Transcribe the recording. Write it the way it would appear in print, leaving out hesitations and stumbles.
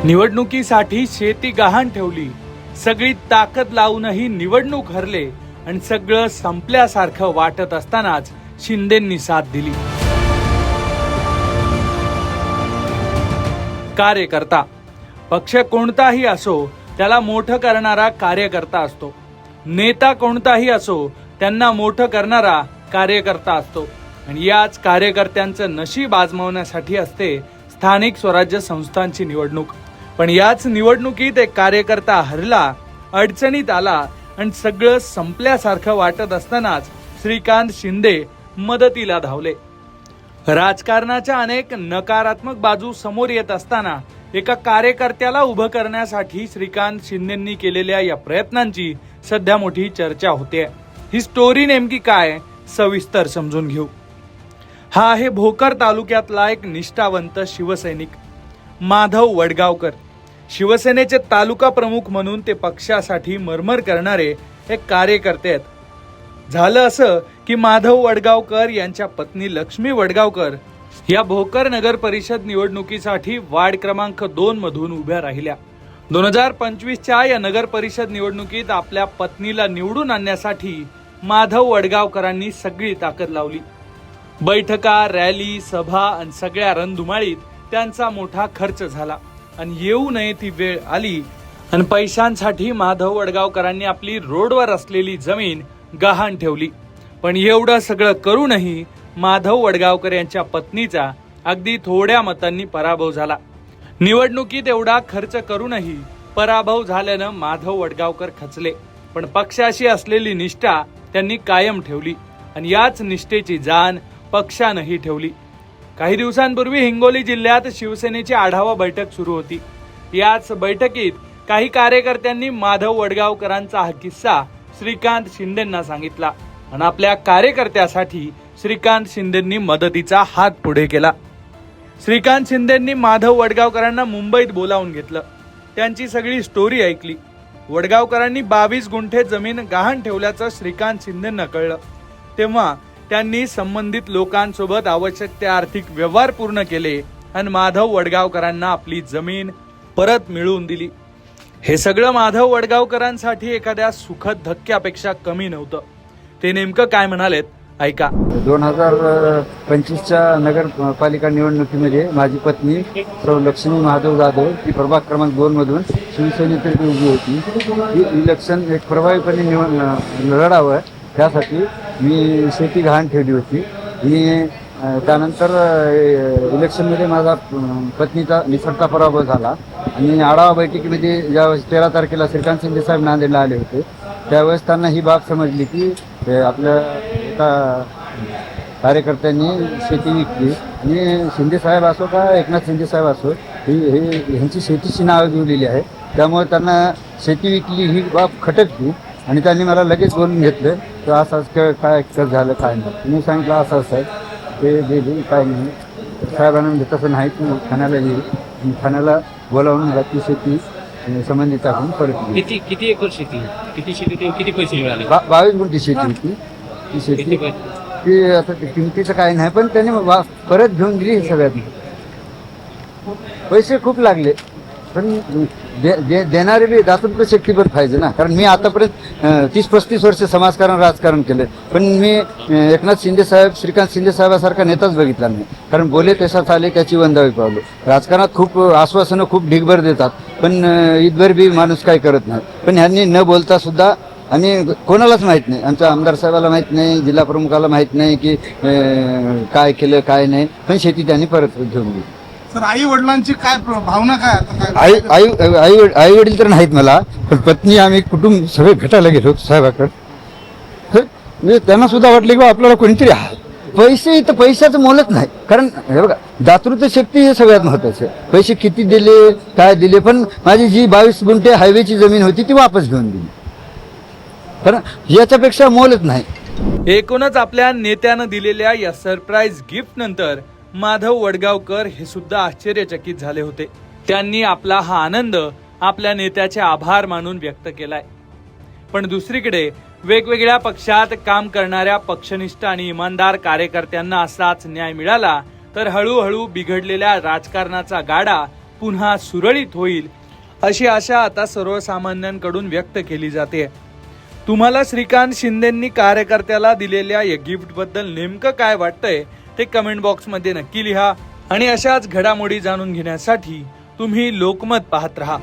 निवडणुकीसाठी शेती गहाण ठेवली, सगळी ताकद लावूनही निवडणूक हरले आणि सगळं संपल्यासारखं वाटत असतानाच शिंदेंनी साथ दिली. कार्यकर्ता पक्ष कोणताही असो त्याला मोठं करणारा कार्यकर्ता असतो. नेता कोणताही असो त्यांना मोठं करणारा कार्यकर्ता असतो. आणि याच कार्यकर्त्यांचं नशीब आजमावण्यासाठी असते स्थानिक स्वराज्य संस्थांची निवडणूक. पण याच निवडणुकीत एक कार्यकर्ता हरला, अडचणीत आला आणि सगळं संपल्यासारखं वाटत असतानाच श्रीकांत शिंदे मदतीला धावले. राजकारणाच्या अनेक नकारात्मक बाजू समोर येत असताना एका कार्यकर्त्याला उभं करण्यासाठी श्रीकांत शिंदेंनी केलेल्या या प्रयत्नांची सध्या मोठी चर्चा होते. ही स्टोरी नेमकी काय, सविस्तर समजून घेऊ. हा आहे भोकर तालुक्यातला एक निष्ठावंत शिवसैनिक माधव वडगावकर. शिवसेनेचे तालुका प्रमुख म्हणून ते पक्षासाठी मरमर करणारे एक कार्यकर्ते आहेत. झालं असं की माधव वडगावकर यांच्या पत्नी लक्ष्मी वडगावकर या भोकर नगर परिषद निवडणुकीसाठी वार्ड क्रमांक 2 मधून उभ्या राहिल्या. 2025च्या या नगर परिषद निवडणुकीत आपल्या पत्नीला निवडून आणण्यासाठी माधव वडगावकरांनी सगळी ताकद लावली. बैठका, रॅली, सभा आणि सगळ्या रणधुमाळीत त्यांचा मोठा खर्च झाला आणि येऊ नये ती वेळ आली आणि पैशांसाठी माधव वडगावकरांनी आपली रोडवर असलेली जमीन गहाण ठेवली. पण एवढं सगळं करूनही माधव वडगावकर यांच्या पत्नीचा अगदी थोड्या मतांनी पराभव झाला. निवडणुकीत एवढा खर्च करूनही पराभव झाल्यानं माधव वडगावकर खचले. पण पक्षाशी असलेली निष्ठा त्यांनी कायम ठेवली आणि याच निष्ठेची जाण पक्षानंही ठेवली. काही दिवसांपूर्वी हिंगोली जिल्ह्यात शिवसेनेची आढावा बैठक सुरू होती. याच बैठकीत काही कार्यकर्त्यांनी माधव वडगावकरांचा हा किस्सा श्रीकांत शिंदेंना सांगितला आणि आपल्या कार्यकर्त्यासाठी श्रीकांत शिंदेंनी मदतीचा हात पुढे केला. श्रीकांत शिंदेंनी माधव वडगावकरांना मुंबईत बोलावून घेतलं. त्यांची सगळी स्टोरी ऐकली. वडगावकरांनी 22 गुंठे जमीन गहाण ठेवल्याचं श्रीकांत शिंदेंना कळलं. तेव्हा त्यांनी संबंधित लोकांसोबत आवश्यक ते आर्थिक व्यवहार पूर्ण केले आणि माधव वडगावकरांना आपली जमीन परत मिळवून दिली. हे सगळं माधव वडगावकरांसाठी एखाद्या सुखद धक्क्यापेक्षा कमी नव्हतं. ते नेमकं काय म्हणालेत ऐका. 2025च्या नगरपालिका निवडणुकीमध्ये माझी पत्नी सौ लक्ष्मी महादेव जाधव ही प्रभाग क्रमांक 2 मधून शिवसेनेतर्फे उभी होती. ही इलेक्शन एक प्रभावीपणे लढावं त्यासाठी मी शेती गहाण ठेवली होती. मी त्यानंतर इलेक्शनमध्ये माझा पत्नीचा निसटता पराभव झाला आणि आढावा बैठकीमध्ये ज्यावेळेस 13 तारखेला श्रीकांत शिंदे साहेब नांदेडला आले होते त्यावेळेस त्यांना ही बाब समजली की आपल्या एका कार्यकर्त्यांनी शेती विकली आणि शिंदे साहेब असो का एकनाथ शिंदे साहेब असो ह्यांची शेतीची नावं दिलेली आहे. त्यामुळे त्यांना शेती विकली ही बाब खटकली आणि त्यांनी मला लगेच बोलून घेतलं तर असं काय झालं काय नाही. मी सांगितलं असं आहे ते दे काय नाही. साहेबांना म्हणजे तसं नाही तू ठाण्याला येईल, ठाण्याला बोलावून मला ती शेती संबंधित टाकून परत किती एकर शेती, किती शेती, किती पैसे मिळाले? 22 गुंठी शेती होती ती शेती. ती आता किमतीचं काही नाही पण त्यांनी परत घेऊन गेली. सगळ्यात पैसे खूप लागले पण देणारे बी दातृत्व शक्तीवर पाहिजे ना. कारण मी आतापर्यंत 30-35 वर्ष समाजकारण राजकारण केलं पण मी एकनाथ शिंदे साहेब, श्रीकांत शिंदे साहेबासारखा नेताच बघितला नाही. कारण बोले तसाच आले त्याची वंदावी पावलो. राजकारणात खूप आश्वासनं खूप ढिगभर देतात पण इतभर बी माणूस काय करत नाही. पण ह्यांनी न बोलता सुद्धा आणि कोणालाच माहीत नाही, आमच्या आमदार साहेबाला माहीत नाही, जिल्हा प्रमुखाला माहीत नाही की काय केलं काय नाही, पण शेती त्यांनी परत घेऊन गेली. सर, आई वडिलांची काय भावना काय? आई वडील तर नाहीत मला, पण पत्नी आम्ही कुटुंब सगळे भेटायला गेलो साहेबाकडे. त्यांना सुद्धा वाटलं की आपल्याला कोणीतरी पैसे तर पैशाचं मोलच नाही. कारण हे बघा दातृत्व शक्ती हे सगळ्यात महत्वाचं. पैसे किती दिले काय दिले पण माझी जी 22 गुंठे हायवेची जमीन होती ती वापस घेऊन दिली. कारण याच्यापेक्षा मोलच नाही. एकूणच आपल्या नेत्यानं दिलेल्या या सरप्राईज गिफ्ट नंतर माधव वडगावकर हे सुद्धा आश्चर्यचकित झाले होते. त्यांनी आपला हा आनंद आपल्या नेत्याचे आभार मानून व्यक्त केलाय. पण दुसरीकडे वेगवेगळ्या पक्षात काम करणाऱ्या पक्षनिष्ठ आणि इमानदार कार्यकर्त्यांना असाच न्याय मिळाला तर हळूहळू बिघडलेल्या राजकारणाचा गाडा पुन्हा सुरळीत होईल अशी आशा आता सर्वसामान्यांकडून व्यक्त केली जाते. तुम्हाला श्रीकांत शिंदेंनी कार्यकर्त्याला दिलेल्या या गिफ्ट बद्दल नेमकं काय वाटतंय ते कमेंट बॉक्स मध्ये नक्की लिहा आणि अशाच घडामोडी जाणून घेण्यासाठी तुम्ही लोकमत पाहत राहा.